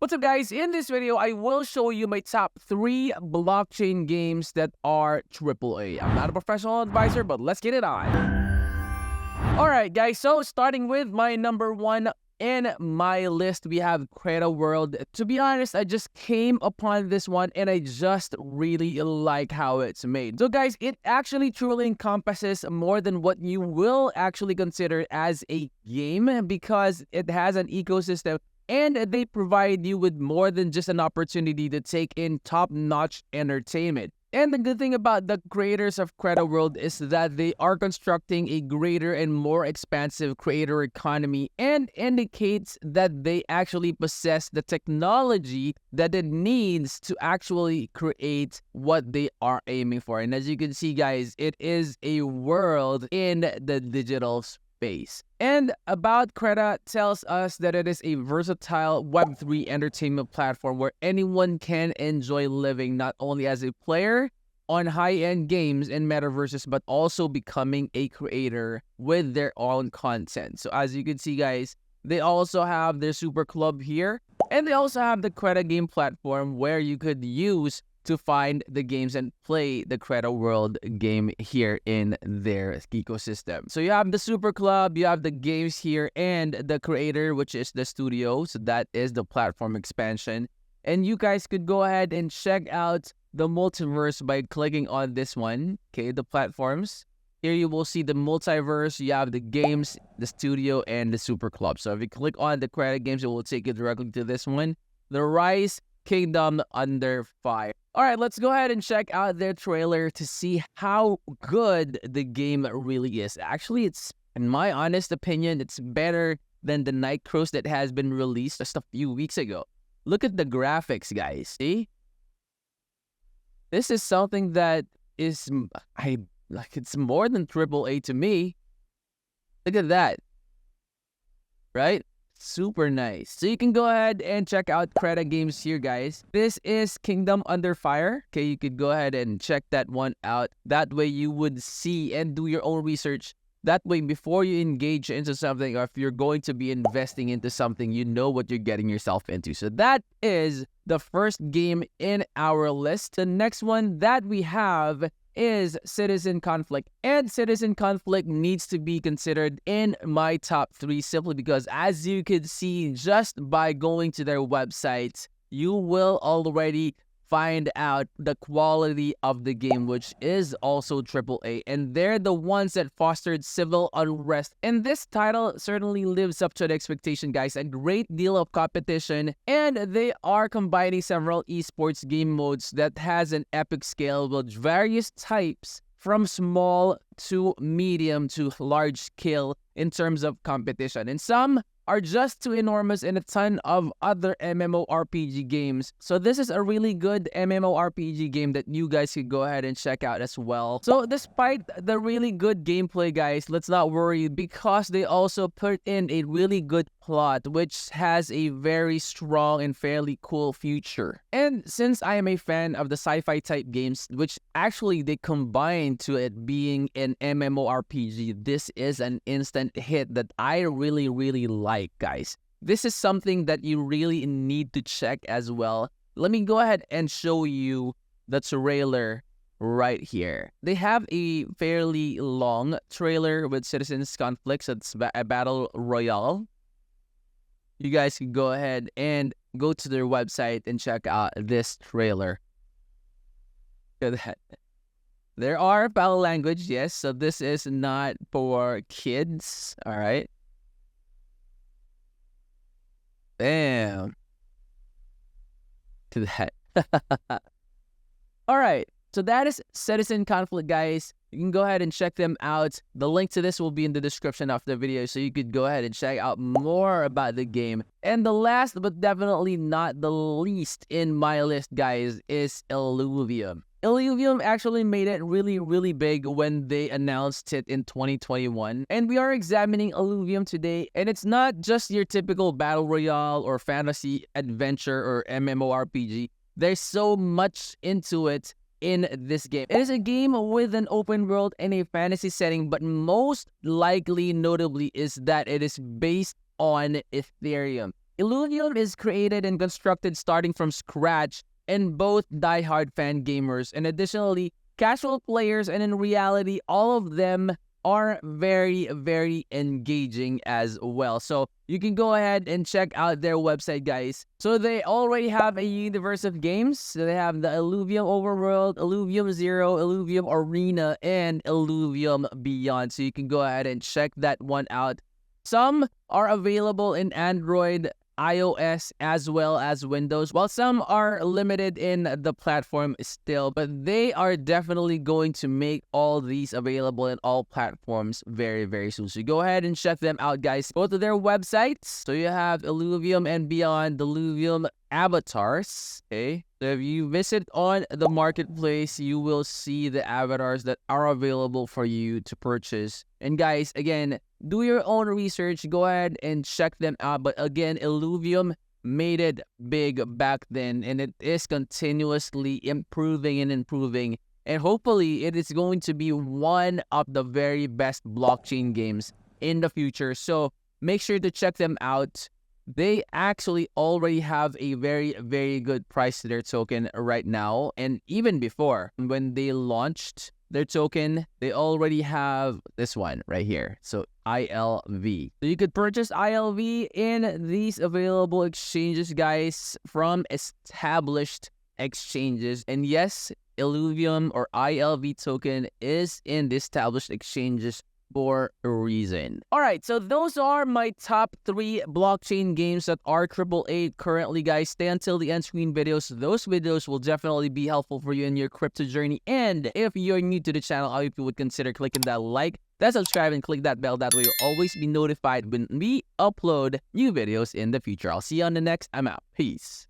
What's up, guys? In this video, I will show you my top 3 blockchain games that are AAA. I'm not a professional advisor, but let's get it on. Alright, guys, so starting with my number 1 in my list, we have Credit World. To be honest, I just came upon this one and I just really like how it's made. So guys, it actually truly encompasses more than what you will actually consider as a game because it has an ecosystem and they provide you with more than just an opportunity to take in top-notch entertainment. And the good thing about the creators of Credit World is that they are constructing a greater and more expansive creator economy and indicates that they actually possess the technology that it needs to actually create what they are aiming for. And as you can see, guys, it is a world in the digital space. And About Creda tells us that it is a versatile Web3 entertainment platform where anyone can enjoy living not only as a player on high-end games and metaverses, but also becoming a creator with their own content. So as you can see, guys, they also have their Super Club here, and they also have the Creda game platform where you could use to find the games and play the Credit World game here in their ecosystem. So you have the Super Club, you have the games here, and the creator, which is the studio. So that is the platform expansion. And you guys could go ahead and check out the multiverse by clicking on this one, okay, the platforms. Here you will see the multiverse, you have the games, the studio, and the Super Club. So if you click on the Credit games, it will take you directly to this one, the Rise Kingdom Under Fire. All right, let's go ahead and check out their trailer to see how good the game really is. Actually, it's, in my honest opinion, it's better than the Night Cross that has been released just a few weeks ago. Look at the graphics, guys. See? This is something that is, it's more than AAA to me. Look at that. Right? Super nice. So you can go ahead and check out Creda games here, guys. This is Kingdom Under Fire. Okay, you could go ahead and check that one out. That way you would see and do your own research. That way, before you engage into something, or if you're going to be investing into something, you know what you're getting yourself into. So that is the first game in our list. The next one that we have is Citizen Conflict. And Citizen Conflict needs to be considered in my top 3 simply because, as you can see, just by going to their website, you will already find out the quality of the game, which is also AAA, and they're the ones that fostered civil unrest. And this title certainly lives up to the expectation, guys. A great deal of competition, and they are combining several esports game modes that has an epic scale with various types from small to medium to large scale in terms of competition. And some are just too enormous in a ton of other MMORPG games. So this is a really good MMORPG game that you guys could go ahead and check out as well. So despite the really good gameplay, guys, let's not worry because they also put in a really good plot which has a very strong and fairly cool future. And since I am a fan of the sci-fi type games, which actually they combine to it being an MMORPG, this is an instant hit that I really like, guys. This is something that you really need to check as well. Let me go ahead and show you the trailer right here. They have a fairly long trailer with Citizens Conflict, so it's a battle royale. You guys can go ahead and go to their website and check out this trailer. Look at that. There are foul language, yes, so this is not for kids, all right? Bam. To that. All right, so that is Citizen Conflict, guys. You can go ahead and check them out. The link to this will be in the description of the video, so you could go ahead and check out more about the game. And the last, but definitely not the least in my list, guys, is Illuvium. Illuvium actually made it really big when they announced it in 2021. And we are examining Illuvium today. And it's not just your typical battle royale or fantasy adventure or MMORPG. There's so much into it in this game. It is a game with an open world and a fantasy setting, but most likely notably is that it is based on Ethereum. Illuvium is created and constructed starting from scratch, and both die-hard fan gamers and additionally casual players, and in reality, all of them are very, very engaging as well. So you can go ahead and check out their website, guys. So they already have a universe of games. So they have the Illuvium Overworld, Illuvium Zero, Illuvium Arena, and Illuvium Beyond. So you can go ahead and check that one out. Some are available in Android, iOS, as well as Windows, while some are limited in the platform still, but they are definitely going to make all these available in all platforms very, very soon. So go ahead and check them out, guys. Go to their websites. So you have Illuvium and Beyond, Illuvium avatars. Okay, so if you visit on the marketplace, you will see the avatars that are available for you to purchase. And guys, again, do your own research. Go ahead and check them out. But again, Illuvium made it big back then, and it is continuously improving and improving. And hopefully, it is going to be one of the very best blockchain games in the future. So make sure to check them out. They actually already have a very, very good price to their token right now. And even before, when they launched their token, they already have this one right here. So ILV. So you could purchase ILV in these available exchanges, guys, from established exchanges. And yes, Illuvium or ILV token is in the established exchanges for a reason. All right, so those are my top 3 blockchain games that are AAA currently, guys. Stay until the end screen videos. Those videos will definitely be helpful for you in your crypto journey. And if you're new to the channel, I hope you would consider clicking that like, that subscribe, and click that bell. That way you'll always be notified when we upload new videos in the future. I'll see you on the next. I'm out. Peace.